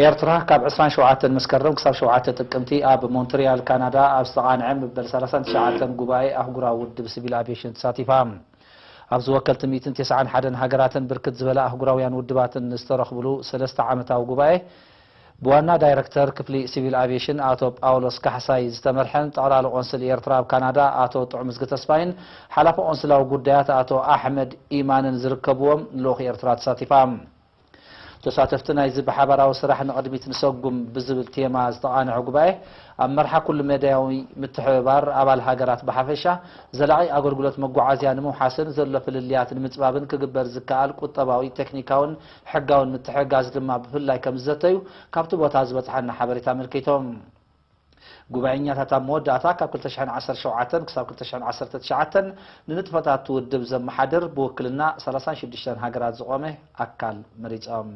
ኤርትራ ካብ 27 መስከረም ክሳብ 7 ጥቅምቲ ኣብ ሞንትሪያል ካናዳ ኣብ ዝተቃንዐ መበል 39 ጉባኤ ኣህጉራዊ ውድብ ሲቪል አቪዬሽን ተሳቲፋ ኣብዚ ወከልቲ 191 ሃገራትን ብርክት ዝበለ ኣህጉራውያን ውድባትን ዝተረኽብሉ 3 ዓመታዊ ጉባኤ بوانا دايركتور كفلي سيفيل افيشن اتو باولوس كحساي زتمرحن طقلال قنصل ايرترا بكندا اتو طعمز تسفاين حلف قنصلاو غدايات اتو احمد ايمانن زركبوم لوخ ايرترا تساتيفام تساتفتنا يزب حبراو سراح نقدميت نسقم بزبل تيما زتقانع غباي امرحا كل مداوي متحبار ابال هاجرات بحفشه زلاعي اغرغلوت مغعازيا نمو حسن زلو فلليات المصبابن كغبر زكال قطباوي تكنيكاون حغاون متحغاز دما بفلاي كمزتيو كابت بوتا زبطحنا حبريتا ملكيتهم ጉባኤኛታት መወዳእታ ካብ 2017 ክሳብ 2019 ንንጥፈታት ውድብ ዘመሓድር ብውክልና 36 ሃገራት ዝቆመ ኣካል መሪፆም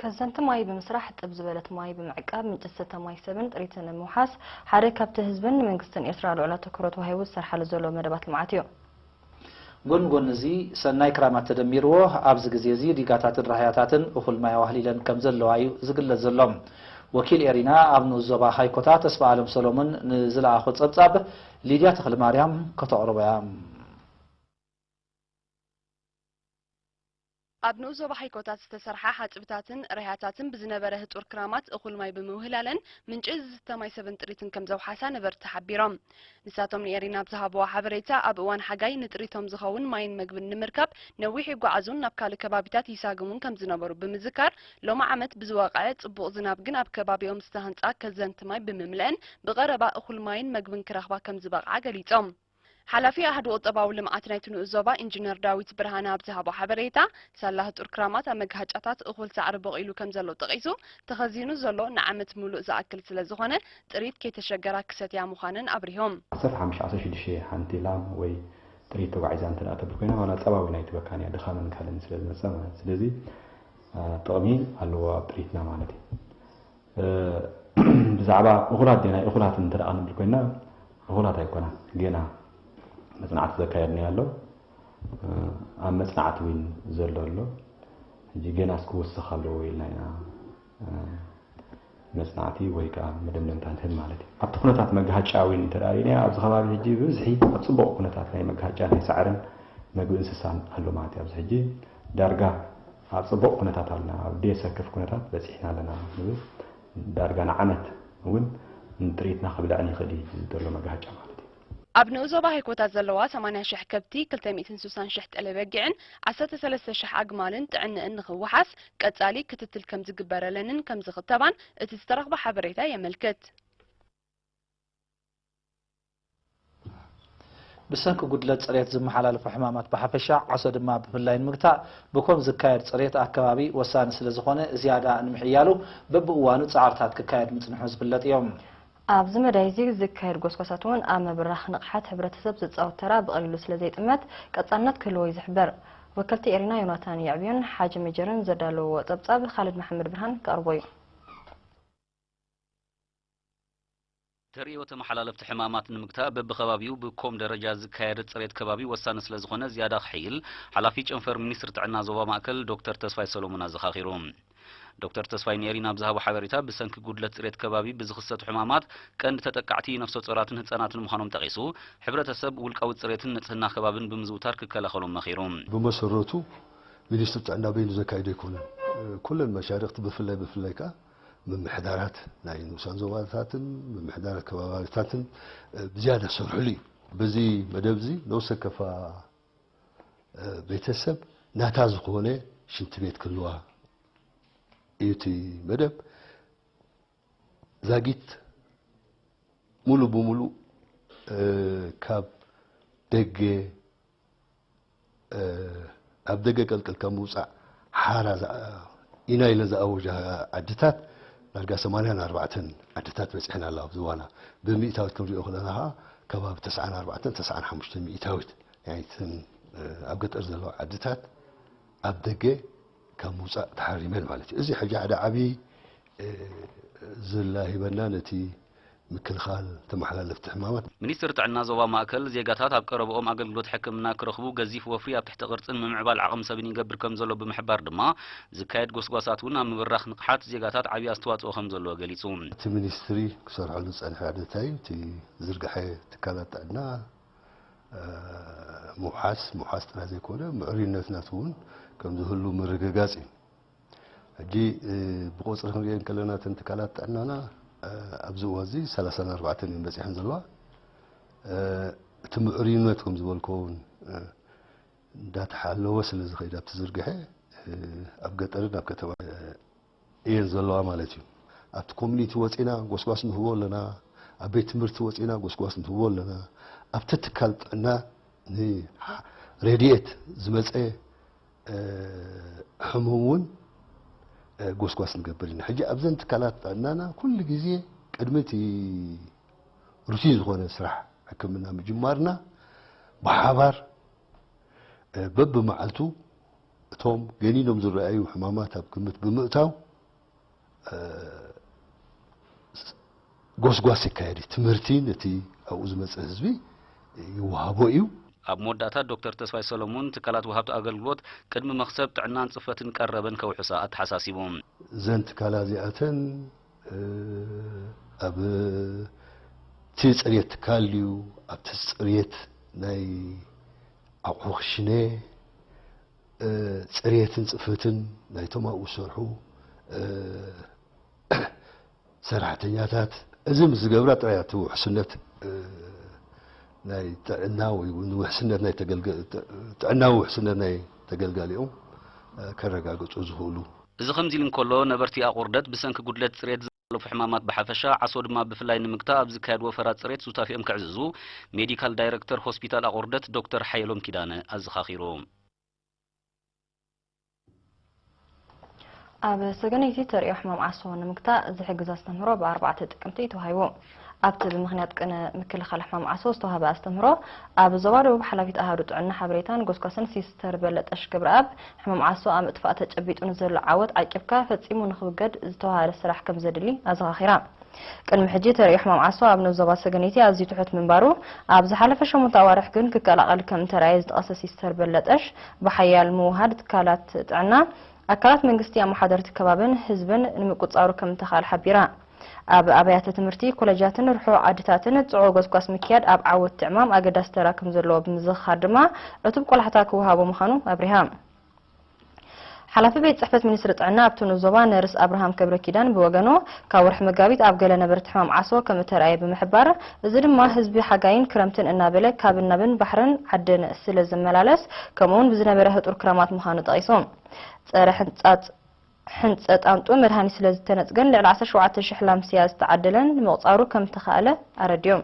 كزنت ماي بمسرح طب زبلت ماي بمعقاب من جسته ماي سبن طريتن موحاس حدا كابت حزبن منغستن اسرائيل ولا تكرت وهيو سرحل زلو مدبات لمعاتيو ጎንጎን እዚ ሰናይ ክራማት ተደሚርዎ ኣብዚ ግዜ እዚ ዲጋታትን ራህያታትን እኹል ማይ ዋህሊለን ከም ዘለዋዩ ዝግለጽ ዘሎም ወኪል ኤሪና ኣብኑ ዞባ ሃይኮታ ተስፋ ዓለም ሰሎሞን ንዝለኣኹ ጸብጻብ ሊድያ ተክለ ማርያም ከተቕርበያ ኣብ ንኡዞባ ሃይኮታት ዝተሰርሓ ሓጽብታትን ራህያታትን ብዝነበረ ህጡር ክራማት እኹል ማይ ብምውህላለን ምንጭ ዝተማይ ሰብን ጥሪትን ከም ዘውሓሳ ነበርቲ ሓቢሮም ንሳቶም ንኤሪና ብዝሃበዋ ሓበሬታ ኣብ እዋን ሓጋይ ንጥሪቶም ዝኸውን ማይን መግብን ንምርካብ ነዊሕ ይጓዓዙን ናብ ካልእ ከባቢታት ይሳግሙን ከም ዝነበሩ ብምዝካር ሎማ ዓመት ብዝወቕዐ ጽቡቕ ዝናብ ግን ኣብ ከባቢኦም ዝተሃንጻ ከዘንቲ ማይ ብምምልአን ብቐረባ እኹል ማይን መግብን ክረኽባ ከም ዝበቕዓ ገሊጾም حلفي أحد أطباء لمعات نايتنو الزوبا إنجنير داويت برهانا بزهابو حبريتا سالله تركرامات أمجهج أتات أخول سعر بغيلو كم زلو تقيسو تخزينو زلو نعمت ملو زاكل سلازخانة تريد كي تشجرا كساتيا مخانن أبريهم صفحة مش عصا شي حنتي لام وي تريد توعيزان تلاتة بركونا وانا تباوي نايتو بكاني أدخل من كالن سلاز نسمع سلازي طقمين اللي هو تريدنا معناتي بزعبا أخولات دينا أخولات انترقان بركونا أخولات هيكونا جينا مصنعات زكايرني يالو مصنعات وين زلولو جي جينا سكو وسخالو ويلنا مصنعتي ويكا مدمنتان مالتي اب تخنتات مغاچاوين تداريني اب خبابي هجي بزحي صبق كنتات لاي مغاچا لاي سعرن مغو انسسان الله ماتي اب هجي دارغا اب صبق كنتات لنا اب ديسكف كنتات بزحنا لنا دارغا نعمت وين نتريتنا خبلاني خدي دلو مغاچا ኣብ ንኡዞባ ሃይኮታት ዘለዋ 80,000 ከብቲ 260,000 ጠለበጊዕን 13,000 ኣግማልን ጥዕንእን ንኽወሓስ ቀጻሊ ክትትል ከም ዝግበረለንን ከም ዝኽተባን እቲ ዝተረኽበ ሓበሬታ የመልክት ብሰንኪ ጉድለት ጽሬት ዝመሓላለፉ ሕማማት ብሓፈሻ ዓሶ ድማ ብፍላይ ንምግታእ ብከም ዝካየድ ጽሬት ኣከባቢ ወሳኒ ስለ ዝኾነ ዝያዳ ንምሕያሉ በብእዋኑ ጻዕርታት ክካየድ ምጽንሑ ዝፍለጥ እዮም ኣብ ዝመዳይዚ ዝካየድ ጎስጓሳቱን ኣብ መብራኽ ንቕሓት ሕብረተሰብ ዝጻወት ተራ ብቐሊሉ ስለ ዘይጥመት ቀጻልነት ክህልዎ ይዝሕበር ወከልቲ ኤሪና ዮናታን ያዕብዮን ሓጂ መጀርን ዘዳለዎ ጸብጻብ ኻልድ መሐመድ ብርሃን ቀርቦ እዩ ተሪዮ ተመሓላለፍቲ ሕማማት ንምግታእ በብኸባቢው ብኮም ደረጃ ዝካየድ ጽሬት ከባቢ ወሳኒ ስለ ዝኾነ ዝያዳ ክሕይል ሓላፊ ጨንፈር ሚኒስትር ጥዕና ዞባ ማእከል ዶክተር ተስፋይ ሰሎሞን ኣዘኻኺሩ دكتور تسفاين يرينا بزهاب حبريتا بسنك جودلت ريت كبابي بزخصة حمامات كان تتقعتي نفس صوراتن هتصانات المخانم تقيسو حبرة السب والقوت ريتن نتهنا خبابن بمزوتار كلا خلوم مخيروم بمسرته مينستر عندنا بين زكايد يكون كل المشاريع بفلايكا من محدارات ناي نوسان زواتاتن من محدارات كباباتاتن بزيادة سرحلي بزي مدبزي لو سكفا بيتسب ناتاز قونه شنت بيت كلها يتي مدب زاجيت مولو بمولو كاب دقة أب دقة كل كموسع حارة إنا إلى زاوجة عدتات نلقى 84 عدتات بس إحنا الله بزوانا بمئتاوت كل يأخذناها كباب 94 95 مئتاوت يعني أبقت أرزلوا عدتات أب دقة كموسى تحريمين مالتي إزي حاجة على عبي زلاهي بنانتي ምክልኻል ተመሓላለፍቲ ሕማማት ሚኒስትር ጥዕና ዞባ ማእከል ዜጋታት ኣብ ቀረብኦም ኣገልግሎት ሕክምና ክረኽቡ ገዚፍ ወፍሪ ኣብ ትሕቲ ቅርጽን ምምዕባል ዓቕሚ ሰብን ይገብር ከም ዘሎ ብምሕባር ድማ ዝካየድ ጎስጓሳት እውን ኣብ ምብራኽ ንቕሓት ዜጋታት ዓብዪ ኣስተዋፅኦ ከም ዘለዎ ገሊጹ እቲ ሚኒስትሪ ክሰርሐሉ ዝጸንሐ እንታይ እቲ ዝርግሐ ትካላት ጥዕና ምውሓስ ጥራይ ዘይኮነ ምዕሩይነት ናቱ እውን ከም ዝህሉ ምርግጋጽ እዩ ሕጂ ብቁፅሪ ክንሪአን ከለና እተን ትካላት ጥዕናና ኣብዚ እዋን እዚ 34 እየን በፂሐን ዘለዋ እቲ ምዕሩይነት ከም ዝበልኮውን እንዳተሓለወ ስለ ዝኸይድ ኣብቲ ዝርግሐ ኣብ ገጠርን ኣብ ከተማ እየን ዘለዋ ማለት እዩ ኣብቲ ኮሚኒቲ ወፂና ጎስጓስ ንህቦ ኣለና ኣብ ቤት ትምህርቲ ወፂና ጎስጓስ ንህቦ ኣለና ኣብቲ ትካል ጥዕና ንሬድኤት ዝመፀ ሕሙም እውን ጎስጓስ ንገብር ኢና ሕጂ ኣብዘን ትካላት ጥዕናና ኩሉ ግዜ ቅድሚ እቲ ሩቲን ዝኾነ ስራሕ ሕክምና ምጅማርና ብሓባር በብመዓልቱ እቶም ገኒኖም ዝረኣዩ ሕማማት ኣብ ግምት ብምእታው ጎስጓስ ይካየድ ትምህርቲ ነቲ ኣብኡ ዝመፀ ህዝቢ ይወሃቦ እዩ ኣብ መወዳእታ ዶክተር ተስፋይ ሰሎሞን ትካላት ወሃብቲ ኣገልግሎት ቅድሚ መክሰብ ጥዕናን ጽፈትን ቀረበን ከውሕሳ ኣተሓሳሲቦም ዘን ትካላት እዚኣተን ኣብ እቲ ፅሬት ትካል እዩ ኣብቲ ፅሬት ናይ ኣቑሑ ክሽነ ፅሬትን ፅፈትን ናይቶም ኣብኡ ዝሰርሑ ሰራሕተኛታት እዚ ምስ ዝገብራ ጥራይ እቲ ውሕስነት ናይ ጥዕና ወይ ውሕስነት ናይ ጥዕናዊ ውሕስነት ናይ ተገልጋሊኦም ከረጋግፁ ዝኽእሉ እዚ ከምዚ ኢሉ እንከሎ ነበርቲ ኣቁርደት ብሰንኪ ጉድለት ፅሬት ዘለፉ ሕማማት ብሓፈሻ ዓሶ ድማ ብፍላይ ንምግታእ ኣብ ዝካየድ ወፈራት ፅሬት ሱታፊኦም ክዕዝዙ ሜዲካል ዳይሬክተር ሆስፒታል ኣቁርደት ዶክተር ሓየሎም ኪዳነ ኣዘኻኺሮም ኣብ ሰገነይቲ ተሪኦ ሕማም ዓሶ ንምግታእ ዝሕግዝ ኣስተምህሮ ብ4 ጥቅምቲ ተዋሂቡ ኣብቲ ብምኽንያት ቅነ ምክልኻል ሕማም ዓሶ ዝተዋህበ ኣስተምህሮ ኣብ ዞባ ደቡብ ሓላፊት ኣሃዱ ጥዕና ሓበሬታን ጎስጓስን ሲስተር በለጠሽ ገብረኣብ ሕማም ዓሶ ኣብ ምጥፋእ ተጨቢጡ ንዘሎ ዓወት ዓቂብካ ፈጺሙ ንኽውገድ ዝተዋሃደ ስራሕ ከም ዘድሊ ኣዘኻኺራ ቅድሚ ሕጂ ተሪኦ ሕማም ዓሶ ኣብ ዞባ ሰገነይቲ ኣዝዩ ትሑት ምንባሩ ኣብ ዝሓለፈ 8 ኣዋርሕ ግን ክከላቐል ከም ተራእየ ዝጠቐሰ ሲስተር በለጠሽ ብሓያል ምውሃድ ትካላት ጥዕና ኣካላት መንግስቲ ኣመሓደርቲ ከባብን ህዝብን ንምቁፃሩ ከም ተኻል ሓቢራ ኣብ ኣብያተ ትምህርቲ ኮሌጃትን ርሑቕ ዓድታትን ጽዑቕ ጎስጓስ ምክያድ ኣብ ዓወት ጥዕማም ኣገዳሲ ተራ ከም ዘለዎ ብምዝኻር ድማ ዕቱብ ቆላሕታ ክወሃቦ ምዃኑ ኣብሪሃ ሓላፊ ቤት ጽሕፈት ሚኒስትሪ ጥዕና ኣብቲ ዞባ ነርስ ኣብርሃም ከብረ ኪዳን ብወገኑ ካብ ወርሒ መጋቢት ኣብ ገለ ነበርቲ ሕማም ዓሶ ከም ተራእየ ብምሕባር እዚ ድማ ህዝቢ ሓጋይን ክረምትን እናበለ ካብ ናብን ባሕርን ዓድን ስለ ዝመላለስ ከምኡውን ብዝነበረ ህጡር ክረማት ምዃኑ ጠቒሶም ፀረ ሕንፀት ኣምጡ መድሃኒት ስለ ዝተነፅገን ልዕሊ 17,000 ላምስያ ዝተዓደለን ምቕፃሩ ከም ተኻእለ ኣረድዮም